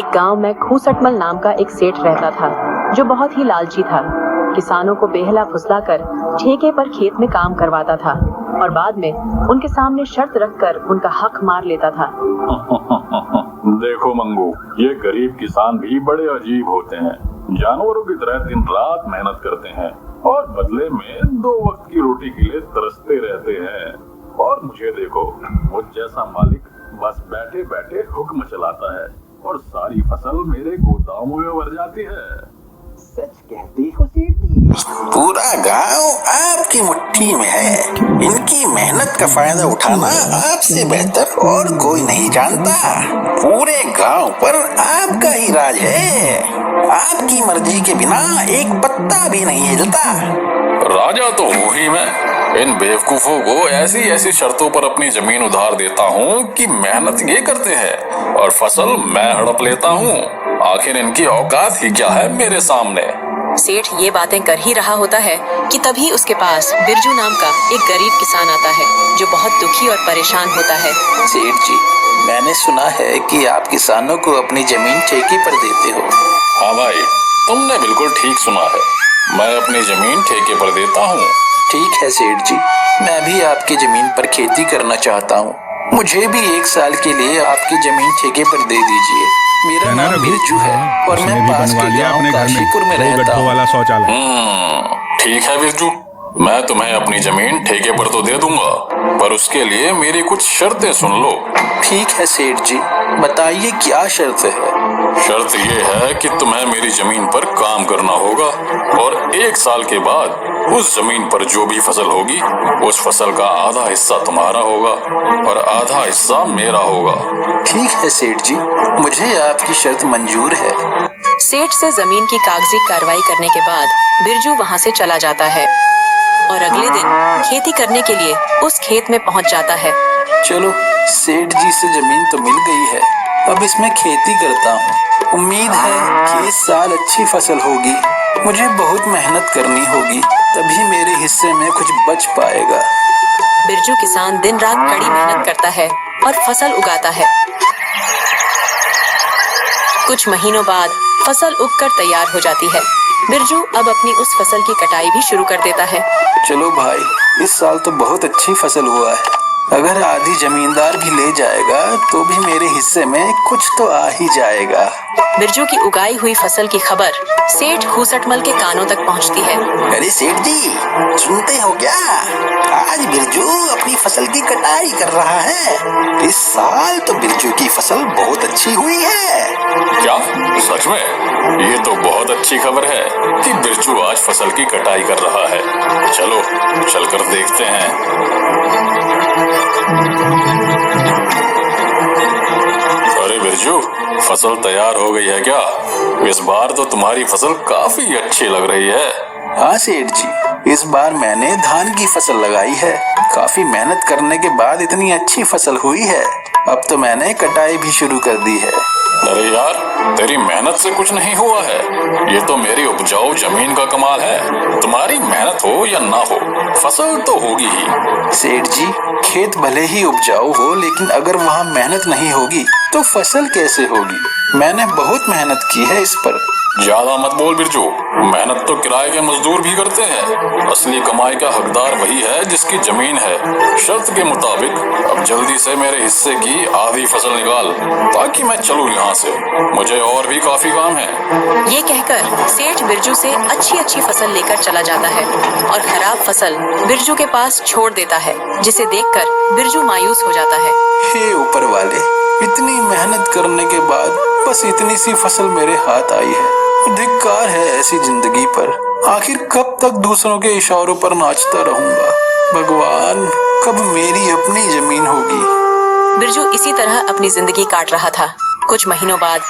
एक गांव में खूसटमल नाम का एक सेठ रहता था जो बहुत ही लालची था। किसानों को बेहला फुसलाकर ठेके पर खेत में काम करवाता था और बाद में उनके सामने शर्त रखकर उनका हक मार लेता था। देखो मंगू, ये गरीब किसान भी बड़े अजीब होते हैं। जानवरों की तरह दिन रात मेहनत करते हैं और बदले में 2 वक्त की रोटी के लिए तरसते रहते हैं। और मुझे देखो, मुझ जैसा मालिक बस बैठे बैठे हुक्म चलाता है और सारी फसल मेरे गोदामों में भर जाती है। सच कहते हो सेठ जी। पूरा गांव आपकी मुट्ठी में है। इनकी मेहनत का फायदा उठाना आपसे बेहतर और कोई नहीं जानता। पूरे गांव पर आपका ही राज है। आपकी मर्जी के बिना एक पत्ता भी नहीं हिलता। राजा तो हूँ ही मैं। इन बेवकूफों को ऐसी ऐसी शर्तों पर अपनी जमीन उधार देता हूँ कि मेहनत ये करते हैं और फसल मैं हड़प लेता हूँ। आखिर इनकी औकात ही क्या है मेरे सामने। सेठ ये बातें कर ही रहा होता है कि तभी उसके पास बिरजू नाम का एक गरीब किसान आता है जो बहुत दुखी और परेशान होता है। सेठ जी, मैंने सुना है कि आप किसानों को अपनी जमीन ठेके पर देते हो। हाँ भाई, तुमने बिल्कुल ठीक सुना है। मैं अपनी जमीन ठेके पर देता हूँ। ठीक है सेठ जी, मैं भी आपकी जमीन पर खेती करना चाहता हूँ। मुझे भी 1 साल के लिए आपकी जमीन ठेके पर दे दीजिए। मेरा नाम बिरजू है और मैं पास के गांव काशीपुर में रहता हूँ। ठीक है बिरजू, मैं तुम्हें अपनी जमीन ठेके पर तो दे दूंगा, पर उसके लिए मेरी कुछ शर्तें सुन लो। ठीक है सेठ जी, बताइए क्या शर्त है। शर्त ये है कि तुम्हें मेरी जमीन पर काम करना होगा और 1 साल के बाद उस जमीन पर जो भी फसल होगी उस फसल का आधा हिस्सा तुम्हारा होगा और आधा हिस्सा मेरा होगा। ठीक है सेठ जी, मुझे आपकी शर्त मंजूर है। सेठ से जमीन की कागजी कार्रवाई करने के बाद बिरजू वहाँ से चला जाता है और अगले दिन खेती करने के लिए उस खेत में पहुँच जाता है। चलो, सेठ जी से जमीन तो मिल गई है, अब इसमें खेती करता हूँ। उम्मीद है कि इस साल अच्छी फसल होगी। मुझे बहुत मेहनत करनी होगी, तभी मेरे हिस्से में कुछ बच पाएगा। बिरजू किसान दिन रात कड़ी मेहनत करता है और फसल उगाता है। कुछ महीनों बाद फसल उगकर तैयार हो जाती है। बिरजू अब अपनी उस फसल की कटाई भी शुरू कर देता है। चलो भाई, इस साल तो बहुत अच्छी फसल हुआ है। अगर आधी जमींदार भी ले जाएगा तो भी मेरे हिस्से में कुछ तो आ ही जाएगा। बिरजू की उगाई हुई फसल की खबर सेठ खूसटमल के कानों तक पहुंचती है। अरे सेठ जी, सुनते हो क्या? आज बिरजू अपनी फसल की कटाई कर रहा है। इस साल तो बिरजू की फसल बहुत अच्छी हुई है। क्या सच में? ये तो बहुत अच्छी खबर है कि बिरजू आज फसल की कटाई कर रहा है। चलो चलकर देखते हैं। अरे बिरजू, फसल तैयार हो गई है क्या? इस बार तो तुम्हारी फसल काफी अच्छी लग रही है। हाँ सेठ जी, इस बार मैंने धान की फसल लगाई है। काफी मेहनत करने के बाद इतनी अच्छी फसल हुई है। अब तो मैंने कटाई भी शुरू कर दी है। अरे यार, तेरी मेहनत से कुछ नहीं हुआ है। ये तो मेरी उपजाऊ जमीन का कमाल है। तुम्हारी मेहनत हो या ना हो, फसल तो होगी ही। सेठ जी, खेत भले ही उपजाऊ हो, लेकिन अगर वहाँ मेहनत नहीं होगी तो फसल कैसे होगी? मैंने बहुत मेहनत की है इस पर। ज्यादा मत बोल बिरजू, मेहनत तो किराए के मजदूर भी करते हैं। असली कमाई का हकदार वही है जिसकी जमीन है। शर्त के मुताबिक अब जल्दी से मेरे हिस्से की आधी फसल निकाल ताकि मैं चलूं यहाँ से। मुझे और भी काफी काम है। ये कहकर सेठ बिरजू से अच्छी अच्छी फसल लेकर चला जाता है और खराब फसल बिरजू के पास छोड़ देता है, जिसे देखकर बिरजू मायूस हो जाता है। हे ऊपर वाले, इतनी मेहनत करने के बाद बस इतनी सी फसल मेरे हाथ आई है। धिक्कार है ऐसी जिंदगी पर। आखिर कब तक दूसरों के इशारों पर नाचता रहूंगा? भगवान, कब मेरी अपनी जमीन होगी? बिरजू इसी तरह अपनी जिंदगी काट रहा था। कुछ महीनों बाद